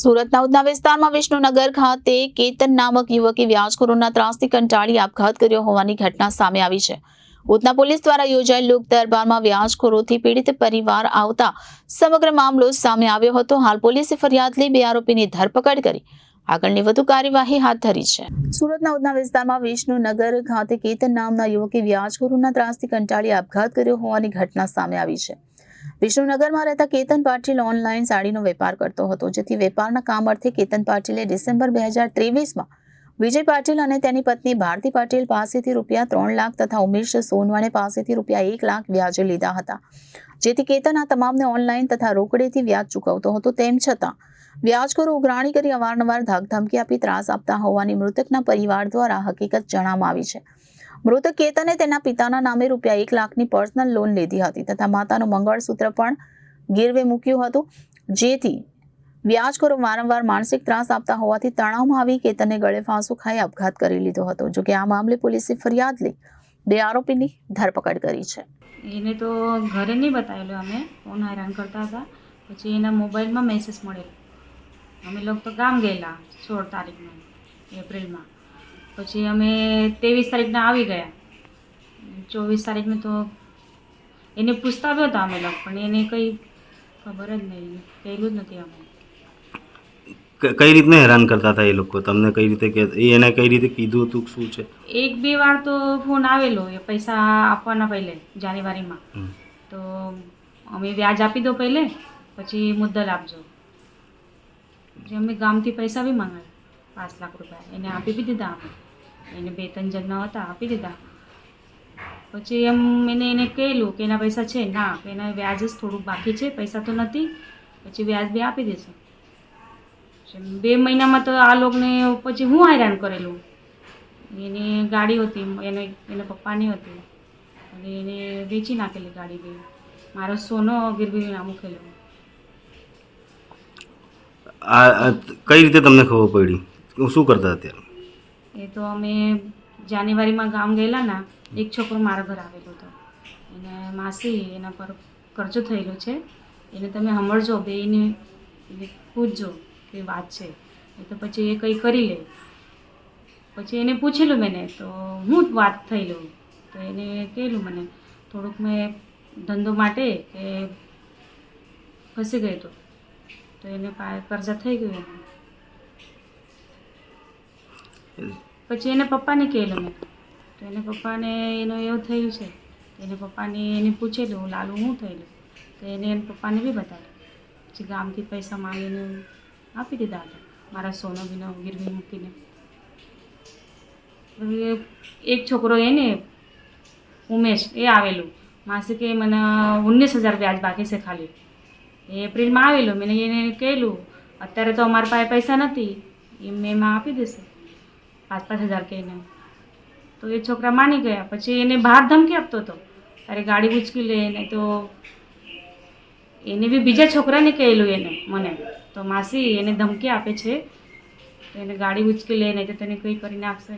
સુરતના ઉધના વિસ્તારમાં વિષ્ણુનગર ખાતે કેતન નામક યુવકે વ્યાજખોરોના ત્રાસથી કંટાળી આપઘાત કર્યો હોવાની ઘટના સામે આવી છે. ઉધના પોલીસ દ્વારા યોજાયેલ લોક દરબારમાં વ્યાજખોરોથી પીડિત પરિવાર આવતા સમગ્ર મામલો સામે આવ્યો હતો. હાલ પોલીસે ફરિયાદ લઈ 2 આરોપીની ધરપકડ કરી આગળની વધુ કાર્યવાહી હાથ ધરી છે. સુરતના ઉધના વિસ્તારમાં વિષ્ણુનગર ખાતે કેતન નામના યુવકે વ્યાજખોરોના ત્રાસથી કંટાળી આપઘાત કર્યો હોવાની ઘટના સામે આવી છે. વિષ્ણુનગરમાં રહેતા કેતન પાટીલ ઓનલાઈન સાડીનો વેપાર કરતો હતો, જેથી વેપારના કામ અર્થે કેતન પાટીલે ડિસેમ્બર 2023માં વિજય પાટીલ અને તેની પત્ની ભારતી પાટીલ પાસેથી રૂપિયા 3 લાખ તથા ઉમેશ સોનવાણે પાસેથી રૂપિયા 1 લાખ વ્યાજે લીધા હતા, જેથી કેતન આ તમામને ઓનલાઈન તથા રોકડેથી વ્યાજ ચૂકવતો હતો. તેમ છતાં વ્યાજખોરો ઉઘરાણી કરી અવારનવાર ધમકી આપી ત્રાસ આપતા હોવાની મૃતકના પરિવાર દ્વારા હકીકત જણાવવામાં આવી છે. મૃતક કેતને તેના પિતાના નામે રૂપિયા 1 લાખની પર્સનલ લોન લીધી હતી તથા માતાનું મંગળસૂત્ર પણ ગીરવે મૂક્યું હતું, જેથી વ્યાજખોરો વારંવાર માનસિક ત્રાસ આપતા હોવાથી તણાવમાં આવી કેતને ગળે ફાંસો ખાઈ આપઘાત કરી લીધો હતો. જોકે આ મામલે પોલીસે ફરિયાદ લઈ 2 આરોપીની ધરપકડ કરી છે. એને તો ઘરે નહીં બતાવેલું, અમે ફોન હેરાન કરતા હતા. પછી એના મોબાઈલમાં મેસેજ મળેલો. અમે લોકો તો ગામ ગયેલા 16 તારીખમાં એપ્રિલમાં. પછી અમે 23 તારીખના આવી ગયા. 24 તારીખને તો એને પૂછતા આવ્યો હતા અમે લોકો, પણ એને કંઈ ખબર જ નહીં, કહેલું જ નથી. અમે કઈ રીતને હેરાન કરતા હતા એ લોકો તમને? કઈ રીતે કે એને કઈ રીતે કીધું હતું? શું છે? 1-2 વાર તો ફોન આવેલો એ પૈસા આપવાના પહેલે જાન્યુઆરીમાં. તો અમે વ્યાજ આપી દો પહેલે, પછી મુદ્દલ આપજો. પછી અમે ગામથી પૈસા બી માંગ્યા 5 લાખ રૂપિયા. એને આપી બી દીધા. અમે એને 2-3 જણના હતા, આપી દીધા. પછી એને કહેલું કે એના પૈસા છે ના, કે એના વ્યાજ જ થોડુંક બાકી છે, પૈસા તો નથી, પછી વ્યાજ બી આપી દેશું. 2 મહિનામાં તો આ લોકોને પછી હું હેરાન કરેલું. એની ગાડી હતી, એના પપ્પાની હતી, અને એને વેચી નાખેલી ગાડી બી. મારો સોનો ગીરવી મૂકેલો. આ કઈ રીતે તમને ખબર પડી? શું કરતા અત્યારે? એ તો અમે જાન્યુઆરીમાં ગામ ગયેલા ના, એક છોકરો મારા ઘર આવેલો હતો. એને માસી એના પર કરજો થયેલો છે, એને તમે સાંભળજો, બેને પૂછજો કે વાત છે. એ તો પછી એ કંઈ કરી લે. પછી એને પૂછેલું મેં, તો હું વાત થયેલું. તો એને કહેલું મને થોડુંક મેં ધંધો માટે કે ફસી ગયો હતો, તો એને કર્જા થઈ ગયું. પછી એને પપ્પાને કહેલું મેં, તો એને પપ્પાને એનું એવું થયું છે. એને પપ્પાને એને પૂછેલું લાલુ શું થયેલું, તો એને પપ્પાને બી બતાવ્યું. પછી ગામથી પૈસા માંગીને આપી દીધા હતા, મારા સોનો બીનો ગીરવી મૂકીને. એક છોકરો એને ઉમેશ એ આવેલું, માસી કે મને 19,000 વ્યાજ બાકી છે ખાલી. એ એપ્રિલમાં આવેલું. મેં એને કહેલું અત્યારે તો અમારા પાસે પૈસા નથી, એ મેં આપી દેશે 5,000 કહીને. તો એ છોકરા માની ગયા. પછી એને બહાર ધમકી આપતો હતો, તારે ગાડી ઉચકી લે ને. તો એને બી બીજા છોકરાને કહેલું એને મને, તો માસી એને ધમકી આપે છે, તો એને ગાડી ઉચકી લે નહીં તો તને કંઈ કરી નાખશે.